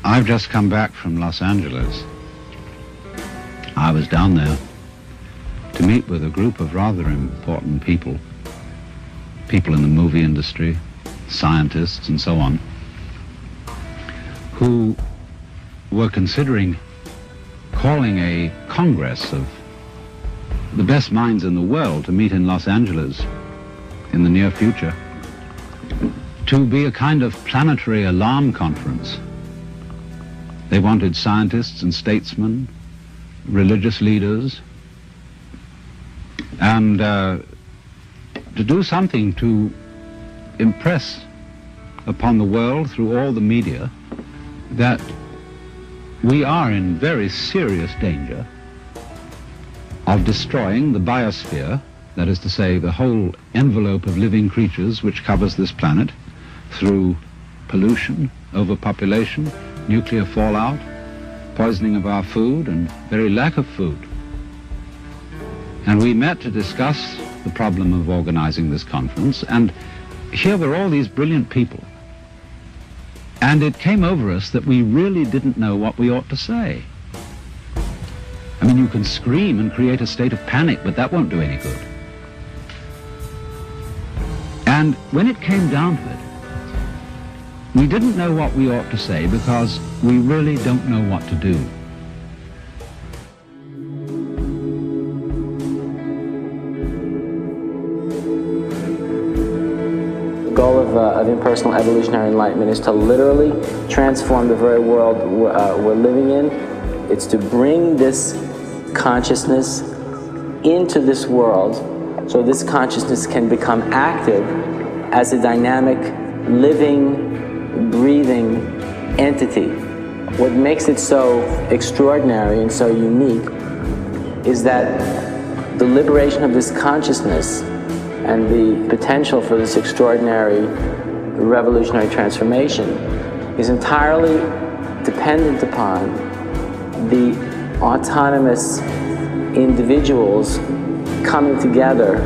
I've just come back from Los Angeles. I was down there to meet with a group of rather important people in the movie industry, scientists and so on, who were considering calling a congress of the best minds in the world to meet in Los Angeles in the near future, to be a kind of planetary alarm conference. They wanted scientists and statesmen, religious leaders, and to do something to impress upon the world through all the media that we are in very serious danger of destroying the biosphere, that is to say, the whole envelope of living creatures which covers this planet, through pollution, overpopulation, nuclear fallout, poisoning of our food, and very lack of food. And we met to discuss the problem of organizing this conference, and here were all these brilliant people. And it came over us that we really didn't know what we ought to say. I mean, you can scream and create a state of panic, but that won't do any good. And when it came down to it, we didn't know what we ought to say because we really don't know what to do. The goal of impersonal evolutionary enlightenment is to literally transform the very world we're living in. It's to bring this consciousness into this world so this consciousness can become active as a dynamic, living, breathing entity. What makes it so extraordinary and so unique is that the liberation of this consciousness and the potential for this extraordinary revolutionary transformation is entirely dependent upon the autonomous individuals coming together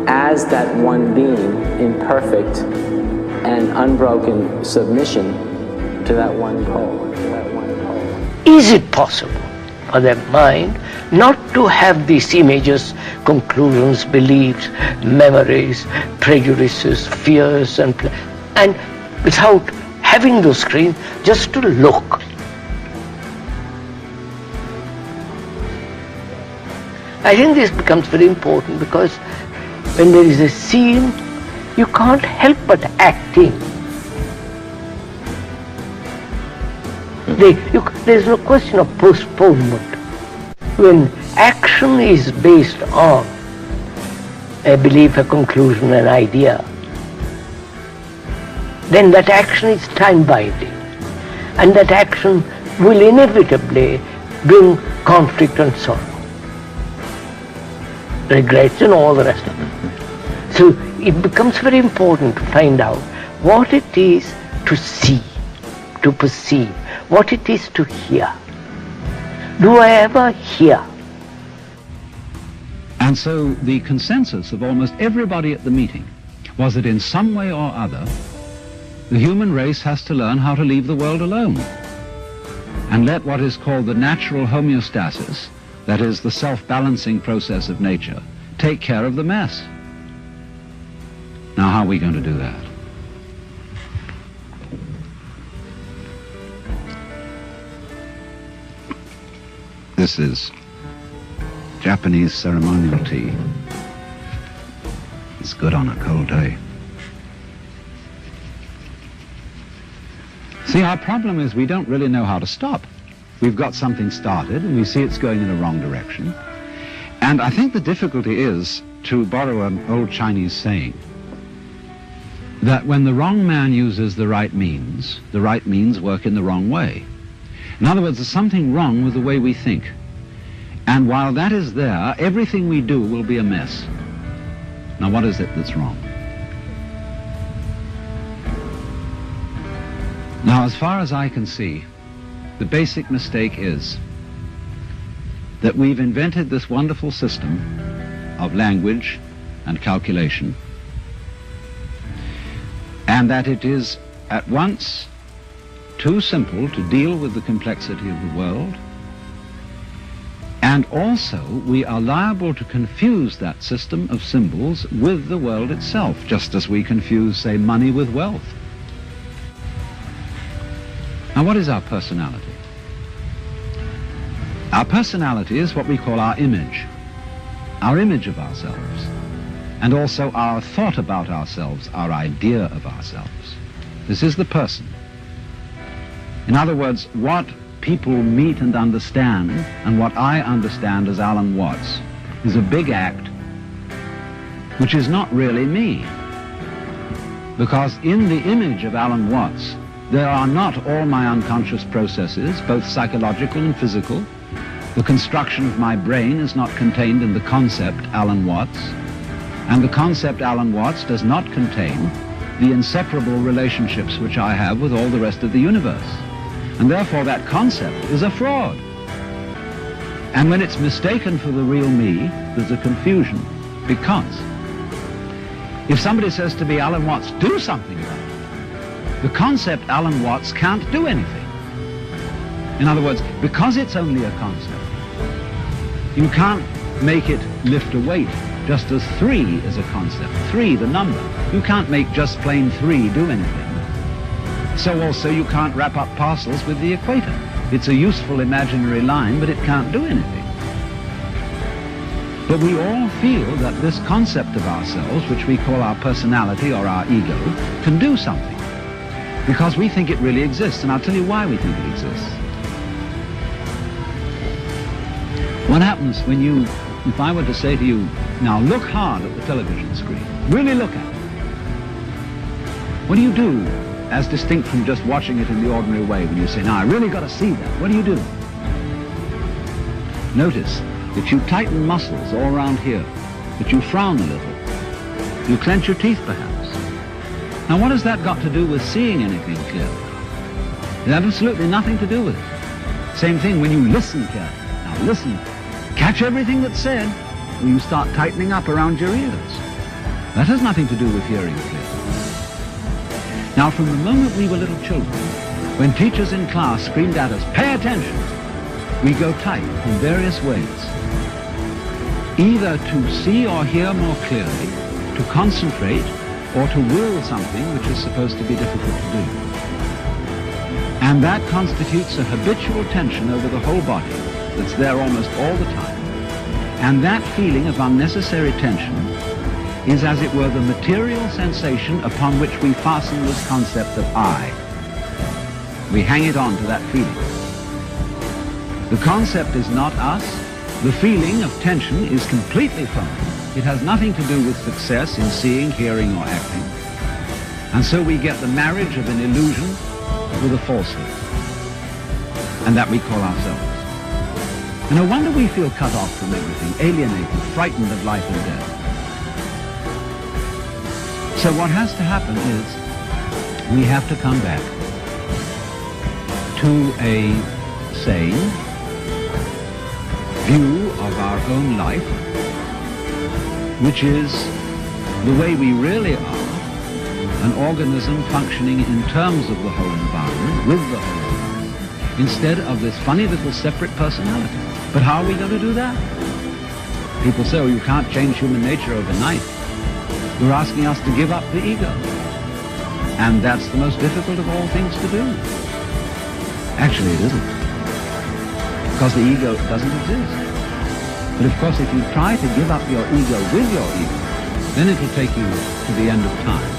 as that one being in perfect and unbroken submission to that one goal. Is it possible for the mind not to have these images, conclusions, beliefs, memories, prejudices, fears, and without having those screens, just to look? I think this becomes very important because when there is a scene, you can't help but acting. There is no question of postponement. When action is based on a belief, a conclusion, an idea, then that action is time-binding. And that action will inevitably bring conflict and sorrow, regrets and all the rest of it. So it becomes very important to find out what it is to see, to perceive, what it is to hear. Do I ever hear? And so the consensus of almost everybody at the meeting was that in some way or other, the human race has to learn how to leave the world alone and let what is called the natural homeostasis, that is the self-balancing process of nature, take care of the mess. Now, how are we going to do that? This is Japanese ceremonial tea. It's good on a cold day. See, our problem is we don't really know how to stop. We've got something started and we see it's going in a wrong direction. And I think the difficulty is, to borrow an old Chinese saying, that when the wrong man uses the right means work in the wrong way. In other words, there's something wrong with the way we think. And while that is there, everything we do will be a mess. Now, what is it that's wrong? Now, as far as I can see, the basic mistake is that we've invented this wonderful system of language and calculation, and that it is at once too simple to deal with the complexity of the world. And also, we are liable to confuse that system of symbols with the world itself, just as we confuse, say, money with wealth. Now, what is our personality? Our personality is what we call our image of ourselves, and also our thought about ourselves, our idea of ourselves. This is the person. In other words, what people meet and understand, and what I understand as Alan Watts, is a big act which is not really me. Because in the image of Alan Watts, there are not all my unconscious processes, both psychological and physical. The construction of my brain is not contained in the concept Alan Watts, and the concept Alan Watts does not contain the inseparable relationships which I have with all the rest of the universe. And therefore that concept is a fraud. And when it's mistaken for the real me, there's a confusion. Because if somebody says to me, Alan Watts, do something about it, the concept Alan Watts can't do anything. In other words, because it's only a concept, you can't make it lift a weight, just as 3 is a concept. 3, the number. You can't make just plain 3 do anything. So also you can't wrap up parcels with the equator. It's a useful imaginary line, but it can't do anything. But we all feel that this concept of ourselves, which we call our personality or our ego, can do something. Because we think it really exists, and I'll tell you why we think it exists. What happens when you, if I were to say to you, now look hard at the television screen, really look at it. What do you do as distinct from just watching it in the ordinary way when you say, now I really got to see that? What do you do? Notice that you tighten muscles all around here, that you frown a little, you clench your teeth perhaps. Now what has that got to do with seeing anything clearly? It has absolutely nothing to do with it. Same thing when you listen carefully. Now listen, catch everything that's said, or you start tightening up around your ears. That has nothing to do with hearing clearly. Now from the moment we were little children, when teachers in class screamed at us, pay attention, we go tight in various ways. Either to see or hear more clearly, to concentrate, or to will something which is supposed to be difficult to do. And that constitutes a habitual tension over the whole body that's there almost all the time. And that feeling of unnecessary tension is, as it were, the material sensation upon which we fasten this concept of I. We hang it on to that feeling. The concept is not us. The feeling of tension is completely foreign. It has nothing to do with success in seeing, hearing, or acting. And so we get the marriage of an illusion with a falsehood. And that we call ourselves. And no wonder we feel cut off from everything, alienated, frightened of life and death. So what has to happen is we have to come back to a sane view of our own life, which is the way we really are, an organism functioning in terms of the whole environment, with the whole environment, instead of this funny little separate personality. But how are we going to do that? People say, oh, you can't change human nature overnight. You're asking us to give up the ego. And that's the most difficult of all things to do. Actually, it isn't. Because the ego doesn't exist. But of course, if you try to give up your ego with your ego, then it will take you to the end of time.